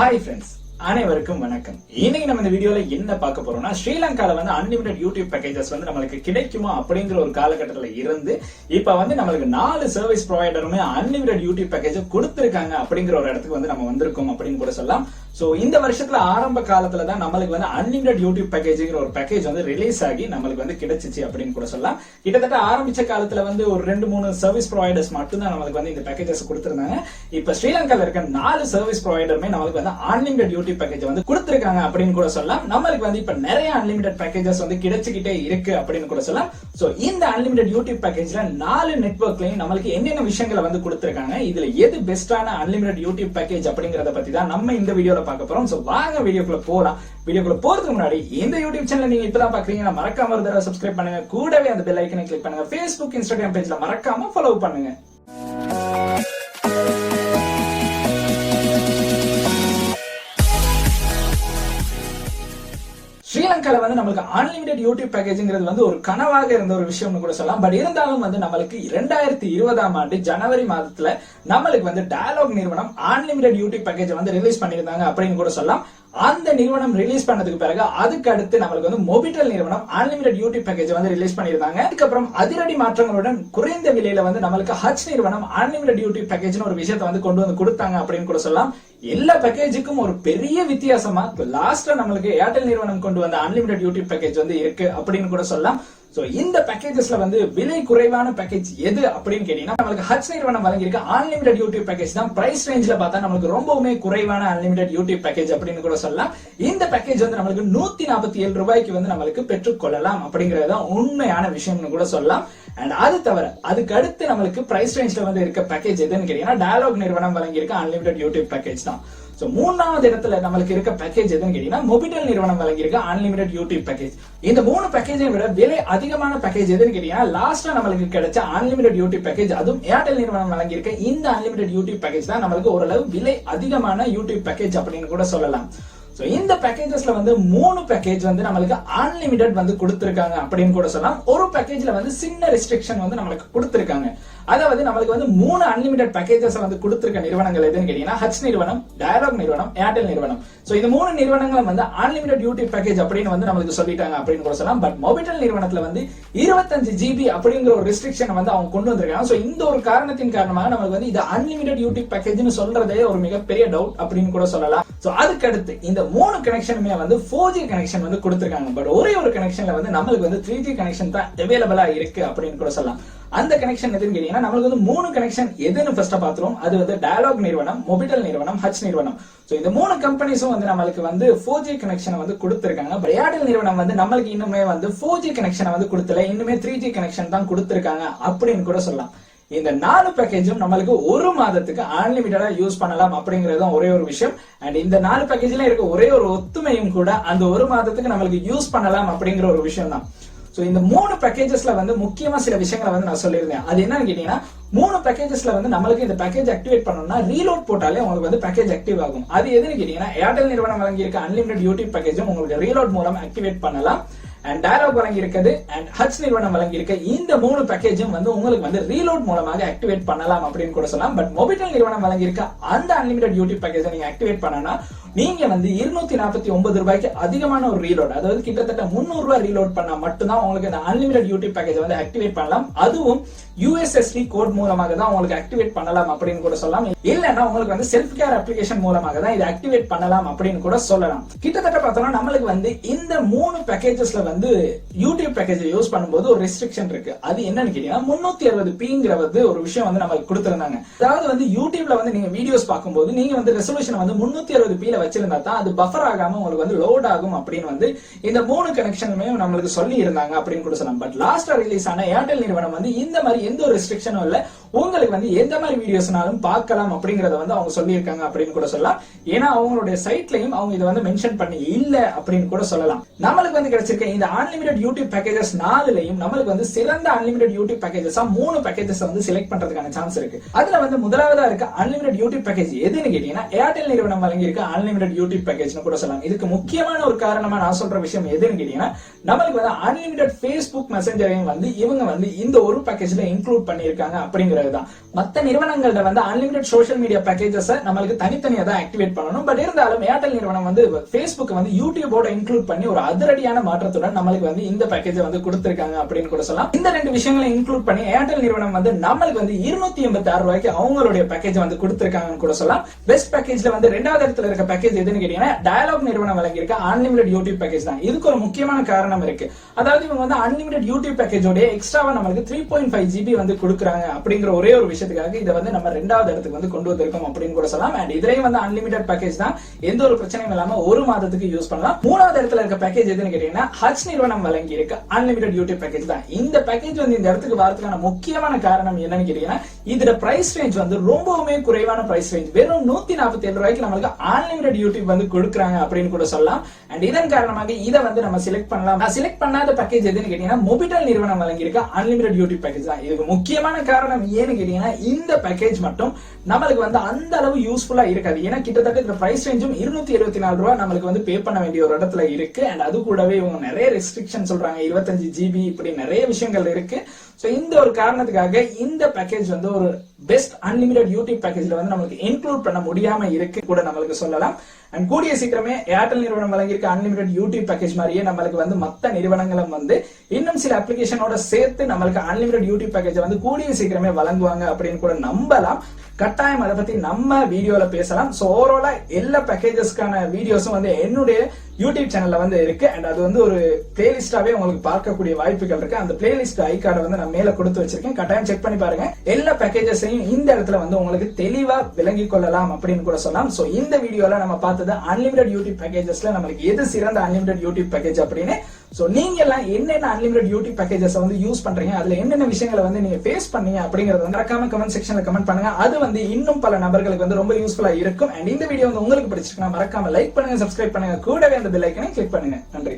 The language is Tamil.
Hi friends. அனைவருக்கும் வணக்கம். இன்னைக்கு நம்ம இந்த வீடியோல என்ன பார்க்க போறோம்னா ஸ்ரீலங்கால வந்து அன்லிமிட்டட் யூடியூப் பேக்கேஜஸ் வந்து நமக்கு கிடைக்குமா அப்படிங்கிற ஒரு காலகட்டத்துல இருந்து இப்ப வந்து நமக்கு 4 சர்வீஸ் ப்ரொவைடருமே அன்லிமிட்டட் யூடியூப் பேக்கேஜ் கொடுத்திருக்காங்க அப்படிங்கிற ஒரு இடத்துக்கு வந்து நம்ம வந்திருக்கோம் அப்படின்னு கூட சொல்லலாம். சோ இந்த வருஷத்துல ஆரம்ப காலத்துல தான் நமக்கு வந்து அன்லிமிட்டட் யூடியூப் பேக்கேஜ்ங்கிற ஒரு பேக்கேஜ் வந்து ரிலீஸ் ஆகி நமக்கு வந்து கிடைச்சிச்சு அப்படின்னு கூட சொல்லலாம். கிட்டத்தட்ட ஆரம்பிச்ச காலத்துல வந்து ஒரு 2-3 சர்வீஸ் ப்ரொவைடர்ஸ் மட்டும் தான் நமக்கு வந்து இந்த பேக்கேஜஸ் கொடுத்திருந்தாங்க. இப்ப ஸ்ரீலங்கால இருக்க 4 சர்வீஸ் ப்ரொவைடருமே நமக்கு வந்து அன்லிமிட்டட் யூடியூப் பேக்கேஜ் வந்து கொடுத்திருக்காங்க அப்படின்னு கூட சொல்லலாம். நமக்கு வந்து இப்ப நிறைய அன்லிமிட்டட் பேக்கேஜஸ் வந்து கிடைச்சிட்டே இருக்கு அப்படின்னு கூட சொல்லலாம். சோ இந்த அன்லிமிட்டட் யூடியூப் பேக்கேஜ்ல 4 நெட்வொர்க்லயும் நமக்கு என்னென்ன விஷயங்களை வந்து கொடுத்திருக்காங்க, இதுல எது பெஸ்டான அன்லிமிட்டட் யூடியூப் பேக்கேஜ் அப்படிங்கறத பத்தி தான் நம்ம இந்த வீடியோல பார்க்க போறோம். சோ வாங்க வீடியோக்குள்ள போலாம். வீடியோக்குள்ள போறதுக்கு முன்னாடி இந்த யூடியூப் சேனல் நீங்க இப்பதான் பாக்குறீங்கன்னா மறக்காம ஒரு தடவை சப்ஸ்கிரைப் பண்ணுங்க. கூடவே அந்த பெல் ஐக்கனை கிளிக் பண்ணுங்க. Facebook, Instagram பேஜ்ல மறக்காம ஃபாலோ பண்ணுங்க. ஸ்ரீலங்கால வந்து நமக்கு அன்லிமிட்டட் யூடியூப் பேக்கேஜ்ங்கிறது வந்து ஒரு கனவாக இருந்த ஒரு விஷயம்னு கூட சொல்லலாம். பட் இருந்தாலும் வந்து நமக்கு 2020ஆம் ஆண்டு ஜனவரி மாதத்துல நமக்கு வந்து டயலாக் நிறுவனம் அன்லிமிட்டட் யூடியூப் பேக்கேஜ் வந்து ரிலீஸ் பண்ணிருந்தாங்க அப்படின்னு கூட சொல்லலாம். அந்த நிறுவனம் ரிலீஸ் பண்ணதுக்கு பிறகு அதுக்கு அடுத்து நமக்கு வந்து மொபிட்டல் நிறுவனம் அன்லிமிட்டட் யூடியூப் பேக்கேஜ் வந்து ரிலீஸ் பண்ணிருந்தாங்க. அதுக்கப்புறம் அதிரடி மாற்றங்களுடன் குறைந்த விலையில வந்து நமக்கு ஹட்ச் நிறுவனம் அன்லிமிட்டட் யூடியூப் பேக்கேஜ்னு ஒரு விஷயத்தை வந்து கொண்டு வந்து கொடுத்தாங்க அப்படின்னு கூட சொல்லலாம். எல்லா பேக்கேஜுக்கும் ஒரு பெரிய வித்தியாசமா லாஸ்டா நமக்கு ஏர்டெல் நிறுவனம் கொண்டு வந்த அன்லிமிட்டட் யூடியூப் பேக்கேஜ் வந்து இருக்கு அப்படின்னு கூட சொல்லலாம். சோ இந்த பேக்கேஜஸ்ல வந்து விலை குறைவான பேக்கேஜ் எது அப்படின்னு கேட்டீங்கன்னா நமக்கு ஹட்ச் நிறுவனம் வழங்கியிருக்க அன்லிமிட்டட் யூடியூப் பேக்கேஜ் தான். பிரைஸ் ரேஞ்ச்ல பார்த்தா நமக்கு ரொம்பவுமே குறைவான அன்லிமிட்டட் யூடியூப் பேக்கேஜ் அப்படின்னு கூட சொல்லலாம். இந்த பேக்கேஜ் வந்து நமக்கு 147 ரூபாய்க்கு வந்து நமக்கு பெற்றுக்கொள்ளலாம் அப்படிங்கறது உண்மையான விஷயம்னு கூட சொல்லலாம். அண்ட் அது தவிர அதுக்கு அடுத்து நமக்கு பிரைஸ் ரேஞ்ச்ல வந்து இருக்க பேக்கேஜ் எதுன்னு கேட்டீங்கன்னா டயலாக் நிறுவனம் வழங்கியிருக்க அன்லிமிட்டட் யூடியூப் பேக்கேஜ் தான். சோ மூணாவது இடத்துல நமக்கு இருக்க பேக்கேஜ் எதுன்னு கேட்டீங்கன்னா மொபிட்டல் நிறுவனம் வழங்கியிருக்க அன்லிமிட்டட் யூடியூப் பேக்கேஜ். இந்த 3 பேக்கேஜை விட விலை அதிகமான பேக்கேஜ் எதுன்னு கேட்டீங்கன்னா லாஸ்டா நமக்கு கிடைச்ச அன்லிமிட்டட் யூடியூப் பேக்கேஜ், அதுவும் ஏர்டெல் நிறுவனம் வழங்கியிருக்க இந்த அன்லிமிட்டட் யூடியூப் பேக்கேஜ் தான் நமக்கு ஓரளவு விலை அதிகமான யூடியூப் பேக்கேஜ் அப்படின்னு கூட சொல்லலாம். சோ இந்த பேக்கேஜஸ்ல வந்து 3 பேக்கேஜ் வந்து நமக்கு அன்லிமிட்டட் வந்து கொடுத்திருக்காங்க அப்படின்னு கூட சொல்லலாம். ஒரு பேக்கேஜ்ல வந்து சின்ன ரெஸ்ட்ரிக்ஷன் வந்து நமக்கு கொடுத்திருக்காங்க. அதாவது நமக்கு வந்து 3 அன்லிமிட்டட் பேக்கேஜஸ் வந்து கொடுத்திருக்க நிறுவனங்கள் எதுன்னு கேட்டீங்கன்னா ஹட்ச் நிறுவனம், டயலாக் நிறுவனம், ஏர்டெல் நிறுவனம். சோ இந்த 3 நிறுவனங்களும் வந்து அன்லிமிட்டட் யூடியூப் பேக்கேஜ் அப்படின்னு வந்து நமக்கு சொல்லிட்டாங்க அப்படின்னு கூட சொல்லலாம். பட் மொபிட்டல் நிறுவனத்துல வந்து 25 GB அப்படிங்கிற ஒரு ரெஸ்ட்ரிக்ஷன் வந்து அவங்க கொண்டு வந்திருக்காங்க. சோ இந்த ஒரு காரணத்தின் காரணமாக நமக்கு வந்து இது அன்லிமிட்டட் யூடியூப் பேக்கேஜ்னு சொல்றதே ஒரு மிகப்பெரிய டவுட் அப்படின்னு கூட சொல்லலாம். சோ அதுக்கு அடுத்து இந்த 3 கனெக்ஷனுமே வந்து 4G கனெக்ஷன் வந்து கொடுத்திருக்காங்க. பட் ஒரே ஒரு கனெக்ஷன்ல வந்து நமக்கு வந்து 3G கனெக்ஷன் தான் அவைலபிளா இருக்கு அப்படின்னு கூட சொல்லலாம். அந்த கனெக்ஷன் எதுன்னு கேட்டீங்கன்னா நமக்கு வந்து 3 கனெக்ஷன் எதுன்னு ஃபர்ஸ்ட் பாத்துறோம். அது வந்து டயலாக் நிறுவனம், மொபிட்டல் நிறுவனம், ஹட்ச் நிறுவனம். சோ இந்த 3 கம்பெனிஸும் வந்து நமக்கு வந்து 4G கனெக்ஷன் வந்து கொடுத்திருக்காங்க. பட் ஏர்டெல் நிறுவனம் வந்து நமக்கு இன்னுமே வந்து 4G கனெக்ஷன் வந்து கொடுத்தல, இன்னுமே 3G கனெக்ஷன் தான் கொடுத்திருக்காங்க அப்படின்னு கூட சொல்லலாம். இந்த 4 பேக்கேஜும் நமக்கு ஒரு மாதத்துக்கு அன்லிமிட்டடா யூஸ் பண்ணலாம் அப்படிங்கறது ஒரே ஒரு விஷயம். அண்ட் இந்த 4 பேக்கேஜ்ல இருக்க ஒரே ஒரு ஒத்துமையும் கூட அந்த ஒரு மாதத்துக்கு நமக்கு யூஸ் பண்ணலாம் அப்படிங்கிற ஒரு விஷயம் தான். சோ இந்த 3 பேக்கேஜஸ்ல வந்து முக்கியமா சில விஷயங்களை வந்து நான் சொல்லியிருந்தேன். அது என்னன்னு கேட்டீங்கன்னா 3 பேக்கேஜஸ்ல வந்து நமக்கு இந்த பேக்கேஜ் ஆக்டிவேட் பண்ணணும்னா ரீலோட் போட்டாலே உங்களுக்கு வந்து பேக்கேஜ் ஆக்டிவ் ஆகும். அது எதுன்னு கேட்டீங்கன்னா ஏர்டெல் நிறுவனம் வழங்கியிருக்க அன்லிமிட்டட் யூடியூப் பேக்கேஜும் உங்களுக்கு ரீலோட் மூலம் ஆக்டிவேட் பண்ணலாம். அண்ட் டயலாக் வழங்கி இருக்குது அண்ட் ஹட்ச் நிறுவனம் வழங்கி இருக்க இந்த 3 பேக்கேஜும் வந்து உங்களுக்கு வந்து ரீலோட் மூலமாக ஆக்டிவேட் பண்ணலாம் அப்படின்னு கூட சொல்லலாம். பட் மொபிட்டல் நிறுவனம் வழங்கி இருக்க அந்த அன்லிமிட்டட் யூடியூப் பேக்கேஜை நீங்க ஆக்டிவேட் பண்ணனா நீங்க வந்து 249 ரூபாய்க்கு அதிகமான ஒரு ரீலோட், அதாவது கிட்டத்தட்ட 300 ரூபாய் ரீலோட் பண்ணா மட்டும்தான் உங்களுக்கு இந்த அன்லிமிட்டட் யூடியூப் பேக்கேஜ் வந்து ஆக்டிவேட் பண்ணலாம். அதுவும் USSD கோட் மூலமாக தான் உங்களுக்கு ஆக்டிவேட் பண்ணலாம் அப்படின்னு கூட சொல்லலாம். இல்லன்னா உங்களுக்கு வந்து செல்ஃப் கேர் அப்ளிகேஷன் மூலமாக தான் இதை ஆக்டிவேட் பண்ணலாம் அப்படின்னு கூட சொல்லலாம். கிட்டத்தட்ட பார்த்தோம்னா நமக்கு வந்து இந்த 3 பேக்கேஜஸ்ல வந்து யூடியூப் பேக்கேஜ் யூஸ் பண்ணும்போது ஒரு ரெஸ்ட்ரிக்ஷன் இருக்கு. அது என்னன்னு கேட்டீங்கன்னா 360p ஒரு விஷயம் வந்து நமக்கு கொடுத்திருந்தாங்க. அதாவது வந்து யூடியூப்ல வந்து நீங்க வீடியோஸ் பார்க்கும்போது நீங்க வந்து ரெசல்யூஷன் வந்து 360p வச்சிருந்தா தான் அது பஃபர் ஆகாம உங்களுக்கு வந்து லோட் ஆகும் அப்படின்னு வந்து இந்த 3 கனெக்ஷனுமே நம்மளுக்கு சொல்லி இருந்தாங்க அப்படின்னு கூட சொல்லலாம். பட் லாஸ்டா ரிலீஸ் ஆன ஏர்டெல் நிறுவனம் வந்து இந்த மாதிரி எந்த ஒரு ரெஸ்ட்ரிக்ஷனும் இல்ல, உங்களுக்கு வந்து எந்த மாதிரி வீடியோஸ்னாலும் பார்க்கலாம் அப்படிங்கறத வந்து அவங்க சொல்லி இருக்காங்க அப்படின்னு கூட சொல்லலாம். ஏன்னா அவங்களுடைய சைட்லயும் அவங்க இதை வந்து மென்ஷன் பண்ணி இல்ல அப்படின்னு கூட சொல்லலாம். நம்மளுக்கு வந்து கிடைச்சிருக்க இந்த அன்லிமிட்டட் யூடியூப் பேக்கேஜஸ் 4லயும் நமக்கு வந்து சிறந்த அன்லிமிட்டட் யூடியூப் பேக்கேஜஸா 3 பேக்கேஜஸ் வந்து செலக்ட் பண்றதுக்கான சான்ஸ் இருக்கு. அதுல வந்து முதலாவதா இருக்க அன்லிமிட்டட் யூடியூப் பேக்கேஜ் எதுன்னு கேட்டீங்கன்னா ஏர்டெல் நிறுவனம் வழங்கி இருக்க அன்லிமிட்டட் யூடியூப் பேக்கேஜ்னு கூட சொல்லலாம். இதுக்கு முக்கியமான ஒரு காரணமா நான் சொல்ற விஷயம் எதுன்னு கேட்டீங்கன்னா நமக்கு வந்து அன்லிமிட்டட் Facebook மெசஞ்சரையும் வந்து இவங்க வந்து இந்த ஒரு பேக்கேஜ்ல இன்க்ளூட் பண்ணிருக்காங்க அப்படிங்கிற அப்படிங்கிறதுதான். மத்த நிறுவனங்கள்ல வந்து அன்லிமிடெட் சோஷியல் மீடியா பேக்கேஜஸ் நம்மளுக்கு தனித்தனியா தான் ஆக்டிவேட் பண்ணணும். பட் இருந்தாலும் ஏர்டெல் நிறுவனம் வந்து Facebook வந்து யூடியூபோட இன்க்ளூட் பண்ணி ஒரு அதிரடியான மாற்றத்துடன் நம்மளுக்கு வந்து இந்த பேக்கேஜ் வந்து கொடுத்திருக்காங்க அப்படின்னு கூட சொல்லலாம். இந்த ரெண்டு விஷயங்களை இன்க்ளூட் பண்ணி ஏர்டெல் நிறுவனம் வந்து நம்மளுக்கு வந்து 286 ரூபாய்க்கு அவங்களுடைய பேக்கேஜ் வந்து கொடுத்திருக்காங்கன்னு கூட சொல்லலாம். பெஸ்ட் பேக்கேஜ்ல வந்து ரெண்டாவது இடத்துல இருக்க பேக்கேஜ் எதுன்னு கேட்டீங்கன்னா டயலாக் நிறுவனம் வழங்கியிருக்க அன்லிமிடெட் யூடியூப் பேக்கேஜ் தான். இதுக்கு ஒரு முக்கியமான காரணம் இருக்கு. அதாவது இவங்க வந்து அன்லிமிடெட் யூடியூப் பேக்கேஜோட எக்ஸ்ட்ராவா நம்மளுக்கு 3.5 GB வந்து கொடுக்குறாங்க அப்படிங்கிற ஒரே ஒரு விஷயத்துக்காக இதை வந்து நம்ம ரெண்டாவது இடத்துக்கு வந்து கொண்டு வந்திருக்கோம் அப்படின்னு கூட சொல்லலாம். அண்ட் இதுலயும் வந்து அன்லிமிடெட் பேக்கேஜ் தான், எந்த ஒரு பிரச்சனையும் இல்லாம ஒரு மாதத்துக்கு யூஸ் பண்ணலாம். மூணாவது இடத்துல இருக்க பேக்கேஜ் எதுன்னு கேட்டீங்கன்னா ஹச் நிறுவனம் வழங்கி இருக்க அன்லிமிடெட் யூடியூப் பேக்கேஜ் தான். இந்த பேக்கேஜ் வந்து இந்த இடத்துக்கு வரதுக்கான முக்கியமான காரணம் என்னன்னு கேட்டீங்கன்னா இதோட பிரைஸ் ரேஞ்ச் வந்து ரொம்பவுமே குறைவான பிரைஸ் ரேஞ்ச். வெறும் 147 ரூபாய்க்கு நம்மளுக்கு அன்லிமிடெட் யூடியூப் வந்து கொடுக்குறாங்க அப்படின்னு கூட சொல்லலாம். அண்ட் இதன் காரணமாக இதை வந்து நம்ம செலக்ட் பண்ணலாம். செலக்ட் பண்ணாத பேக்கேஜ் எதுன்னு கேட்டீங்கன்னா Mobitel நிறுவனம் வழங்கி இருக்க அன்லிமிடெட் யூடியூப் பேக்கேஜ் தான். இதுக்கு முக்கியமான காரணம் ஏன்னு கேட்டீங்கன்னா இந்த பேக்கேஜ் மட்டும் நம்மளுக்கு வந்து அந்த அளவு யூஸ்ஃபுல்லா இருக்காது. ஏன்னா கிட்டத்தட்ட இந்த பிரைஸ் ரேஞ்சும் 274 ரூபாய் நம்மளுக்கு வந்து பே பண்ண வேண்டிய ஒரு இடத்துல இருக்கு. அண்ட் அது கூடவே இவங்க நிறைய ரெஸ்ட்ரிக்ஷன் சொல்றாங்க, 25 GB இப்படி நிறைய விஷயங்கள் இருக்கு. சோ இந்த ஒரு காரணத்துக்காக இந்த பேக்கேஜ் வந்து ஒரு பெஸ்ட் அன்லிமிடெட் யூடியூப் பேக்கேஜ்ல வந்து நமக்கு இன்க்ளூட் பண்ண முடியாம இருக்கு கூட நம்மளுக்கு சொல்லலாம். அண்ட் கூடிய சீக்கிரமே ஏர்டெல் நிறுவனம் வழங்கியிருக்க அன்லிமிடெட் யூடியூப் பேக்கேஜ் மாதிரியே நம்மளுக்கு வந்து மத்த நிறுவனங்களும் வந்து இன்னும் சில அப்ளிகேஷனோட சேர்த்து நம்மளுக்கு அன்லிமிடெட் யூடியூப் பேக்கேஜ் வந்து கூடிய சீக்கிரமே வழங்குவாங்க அப்படின்னு கூட நம்பலாம். கட்டாயம் அதை பத்தி நம்ம வீடியோல பேசலாம். சோ ஓவராலா எல்லா பேக்கேஜஸ்க்கான வீடியோஸும் வந்து என்னுடைய யூடியூப் சேனல்ல வந்து இருக்கு. அண்ட் அது வந்து ஒரு பிளேலிஸ்டாவே உங்களுக்கு பார்க்கக்கூடிய வாய்ப்புகள் இருக்கு. அந்த பிளேலிஸ்ட் ஐகார்டை வந்து நான் மேல கொடுத்து வச்சிருக்கேன், கட்டாயம் செக் பண்ணி பாருங்க. எல்லா பேக்கேஜஸையும் இந்த இடத்துல வந்து உங்களுக்கு தெளிவா விளங்கி கொள்ளலாம் அப்படின்னு கூட சொல்லலாம். சோ இந்த வீடியோல நம்ம பார்த்தது அன்லிமிடெட் யூடியூப் பேக்கேஜஸ்ல நம்மளுக்கு எது சிறந்த அன்லிமிடெட் யூடியூப் பேக்கேஜ் அப்படின்னு. சோ நீங்க எல்லாம் என்னென்ன அன்லிமிடெட் யூடியூப் பேக்கேஜஸ் வந்து யூஸ் பண்றீங்க, அதுல என்னென்ன விஷயங்களை வந்து நீங்க ஃபேஸ் பண்ணீங்க அப்படிங்கறது வந்து மறக்காம கமெண்ட் செக்ஷன்ல கமெண்ட் பண்ணுங்க. அது வந்து இன்னும் பல நபர்களுக்கு வந்து ரொம்ப யூஸ்ஃபுல்லா இருக்கும். அண்ட் இந்த வீடியோ வந்து உங்களுக்கு பிடிச்சிருக்குன்னா மறக்காம லைக் பண்ணுங்க, சப்ஸ்கிரைப் பண்ணுங்க, கூடவே அந்த பெல் ஐக்கனை கிளிக் பண்ணுங்க. நன்றி.